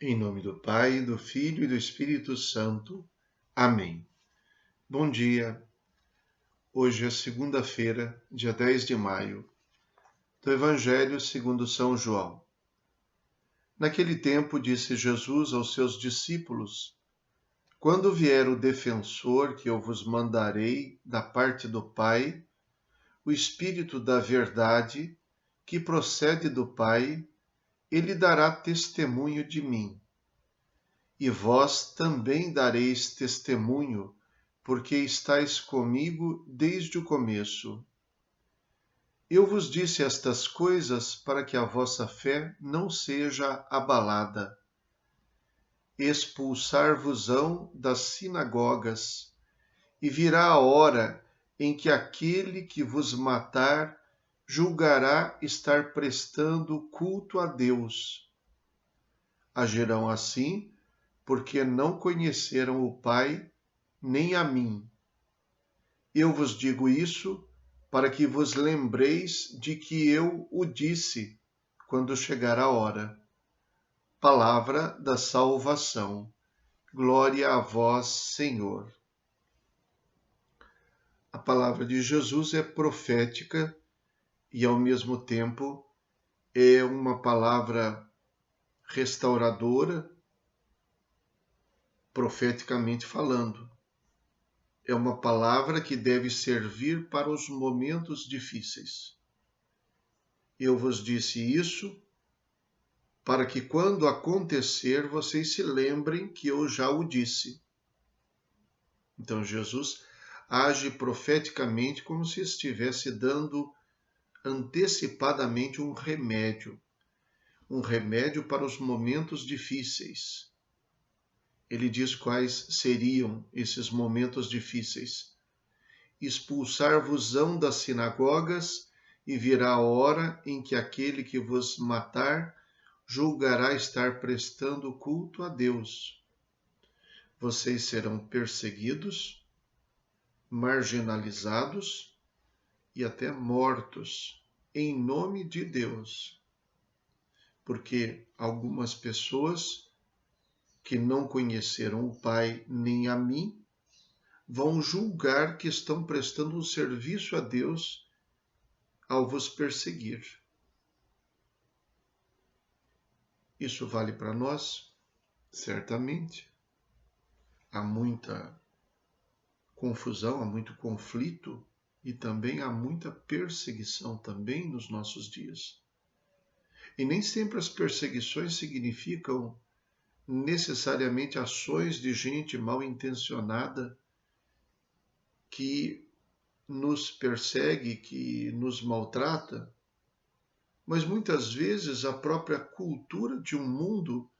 Em nome do Pai, do Filho e do Espírito Santo. Amém. Bom dia. Hoje é segunda-feira, dia 10 de maio, do Evangelho segundo São João. Naquele tempo disse Jesus aos seus discípulos: Quando vier o defensor que eu vos mandarei da parte do Pai, o Espírito da verdade, que procede do Pai, ele dará testemunho de mim. E vós também dareis testemunho, porque estáis comigo desde o começo. Eu vos disse estas coisas para que a vossa fé não seja abalada. Expulsar-vos-ão das sinagogas, e virá a hora em que aquele que vos matar julgará estar prestando culto a Deus. Agirão assim, porque não conheceram o Pai, nem a mim. Eu vos digo isso para que vos lembreis de que eu o disse quando chegar a hora. Palavra da salvação. Glória a vós, Senhor. A palavra de Jesus é profética e, ao mesmo tempo, é uma palavra restauradora, profeticamente falando. É uma palavra que deve servir para os momentos difíceis. Eu vos disse isso para que, quando acontecer, vocês se lembrem que eu já o disse. Então, Jesus age profeticamente como se estivesse dando antecipadamente um remédio para os momentos difíceis. Ele diz quais seriam esses momentos difíceis. Expulsar-vos-ão das sinagogas, e virá a hora em que aquele que vos matar julgará estar prestando culto a Deus. Vocês serão perseguidos, marginalizados e até mortos em nome de Deus. Porque algumas pessoas que não conheceram o Pai nem a mim vão julgar que estão prestando um serviço a Deus ao vos perseguir. Isso vale para nós? Certamente. Há muita confusão, há muito conflito e também há muita perseguição também nos nossos dias. E nem sempre as perseguições significam necessariamente ações de gente mal intencionada que nos persegue, que nos maltrata, mas muitas vezes a própria cultura de um mundo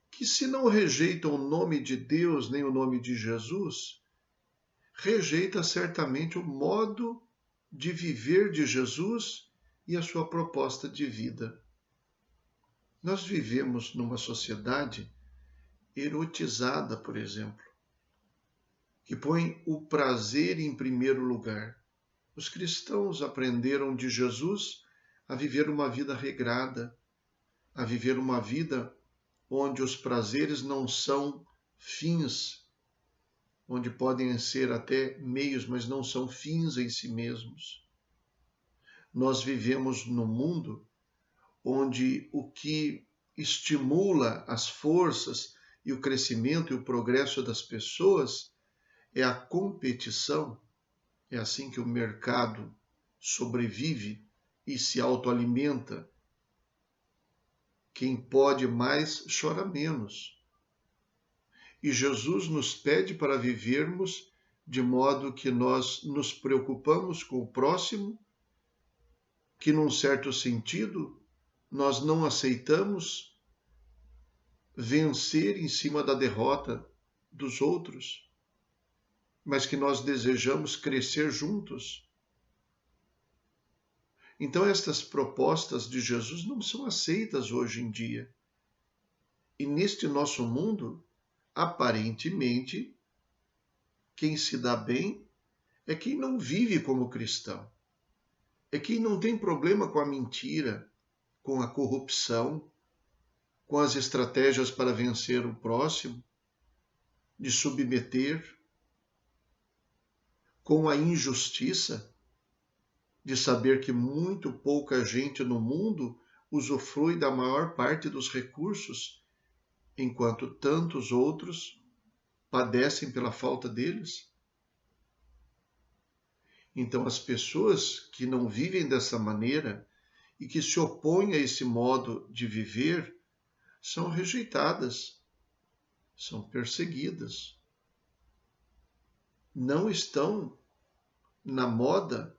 que, se não rejeita o nome de Deus nem o nome de Jesus, rejeita certamente o modo de viver de Jesus e a sua proposta de vida. Nós vivemos numa sociedade erotizada, por exemplo, que põe o prazer em primeiro lugar. Os cristãos aprenderam de Jesus a viver uma vida regrada, a viver uma vida onde os prazeres não são fins, onde podem ser até meios, mas não são fins em si mesmos. Nós vivemos num mundo onde o que estimula as forças e o crescimento e o progresso das pessoas é a competição. É assim que o mercado sobrevive e se autoalimenta. Quem pode mais, chora menos. E Jesus nos pede para vivermos de modo que nós nos preocupamos com o próximo, que, num certo sentido, nós não aceitamos vencer em cima da derrota dos outros, mas que nós desejamos crescer juntos. Então, estas propostas de Jesus não são aceitas hoje em dia. E neste nosso mundo, aparentemente, quem se dá bem é quem não vive como cristão. É quem não tem problema com a mentira, com a corrupção, com as estratégias para vencer o próximo, de submeter, com a injustiça, de saber que muito pouca gente no mundo usufrui da maior parte dos recursos, enquanto tantos outros padecem pela falta deles? Então, as pessoas que não vivem dessa maneira e que se opõem a esse modo de viver são rejeitadas, são perseguidas, não estão na moda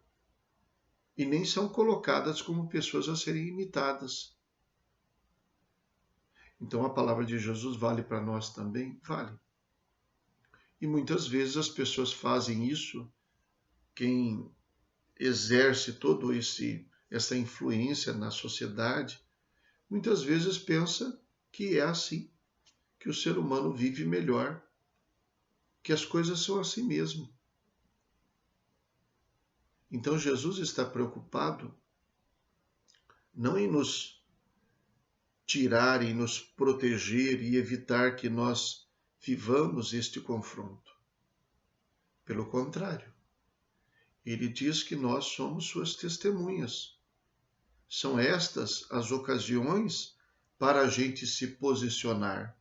e nem são colocadas como pessoas a serem imitadas. Então, a palavra de Jesus vale para nós também? Vale. E muitas vezes as pessoas fazem isso, quem exerce todo essa influência na sociedade, muitas vezes pensa que é assim, que o ser humano vive melhor, que as coisas são assim mesmo. Então Jesus está preocupado não em nos tirar e nos proteger e evitar que nós vivamos este confronto. Pelo contrário, ele diz que nós somos suas testemunhas. São estas as ocasiões para a gente se posicionar,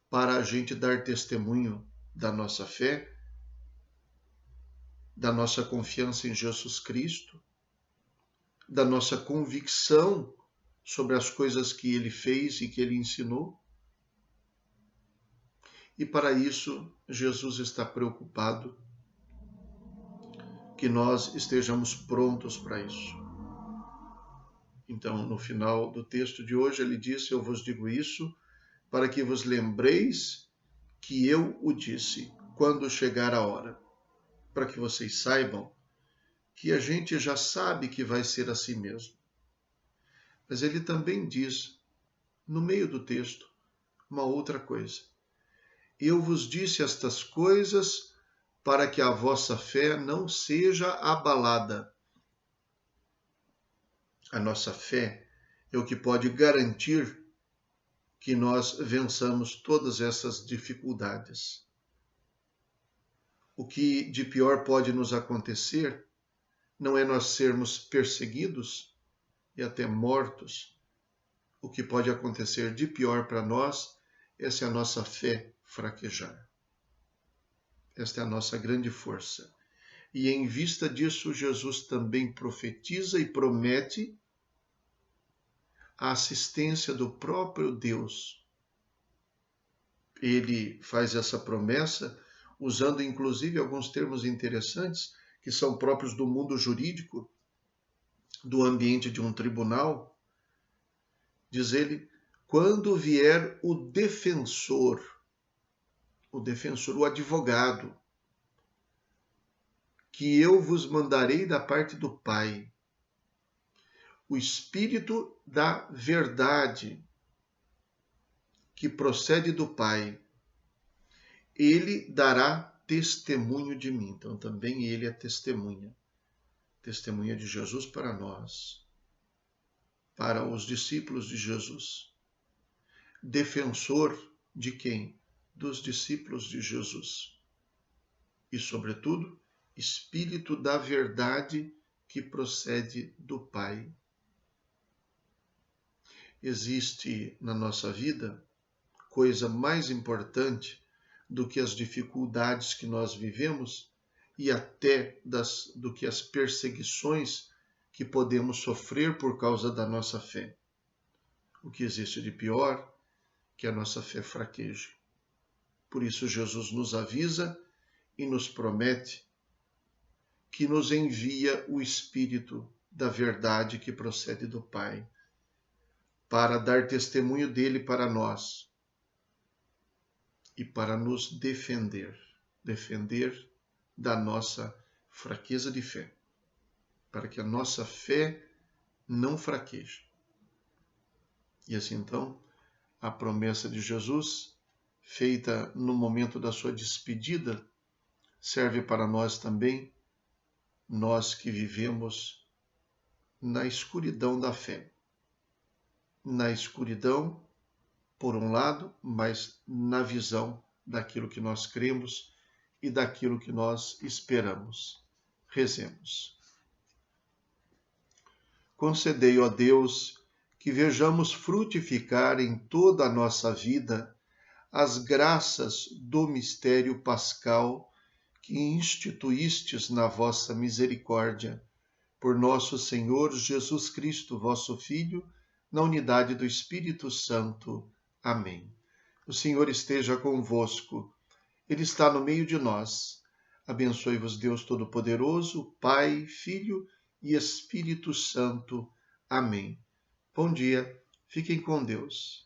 para a gente dar testemunho da nossa fé, da nossa confiança em Jesus Cristo, da nossa convicção sobre as coisas que ele fez e que ele ensinou. E para isso, Jesus está preocupado que nós estejamos prontos para isso. Então, no final do texto de hoje, ele disse: eu vos digo isso para que vos lembreis que eu o disse quando chegar a hora. Para que vocês saibam que a gente já sabe que vai ser assim mesmo. Mas ele também diz, no meio do texto, uma outra coisa. Eu vos disse estas coisas para que a vossa fé não seja abalada. A nossa fé é o que pode garantir que nós vençamos todas essas dificuldades. O que de pior pode nos acontecer não é nós sermos perseguidos e até mortos. O que pode acontecer de pior para nós é se a nossa fé fraquejar. Esta é a nossa grande força. E em vista disso, Jesus também profetiza e promete a assistência do próprio Deus. Ele faz essa promessa usando inclusive alguns termos interessantes que são próprios do mundo jurídico, do ambiente de um tribunal. Diz ele, quando vier o defensor, o advogado, que eu vos mandarei da parte do Pai, o Espírito da verdade, que procede do Pai, ele dará testemunho de mim. Então também ele é testemunha de Jesus para nós, para os discípulos de Jesus. Defensor de quem? Dos discípulos de Jesus. E, sobretudo, Espírito da verdade que procede do Pai. Existe na nossa vida coisa mais importante do que as dificuldades que nós vivemos e até do que as perseguições que podemos sofrer por causa da nossa fé. O que existe de pior que a nossa fé fraqueje. Por isso Jesus nos avisa e nos promete que nos envia o Espírito da verdade que procede do Pai, para dar testemunho dele para nós e para nos defender da nossa fraqueza de fé, para que a nossa fé não fraqueje. E assim então, a promessa de Jesus, feita no momento da sua despedida, serve para nós também, nós que vivemos na escuridão da fé, na escuridão por um lado, mas na visão daquilo que nós cremos e daquilo que nós esperamos. Rezemos. Concedei, ó Deus, que vejamos frutificar em toda a nossa vida as graças do mistério pascal que instituístes na vossa misericórdia, por nosso Senhor Jesus Cristo, vosso Filho, na unidade do Espírito Santo. Amém. O Senhor esteja convosco. Ele está no meio de nós. Abençoe-vos Deus Todo-Poderoso, Pai, Filho e Espírito Santo. Amém. Bom dia. Fiquem com Deus.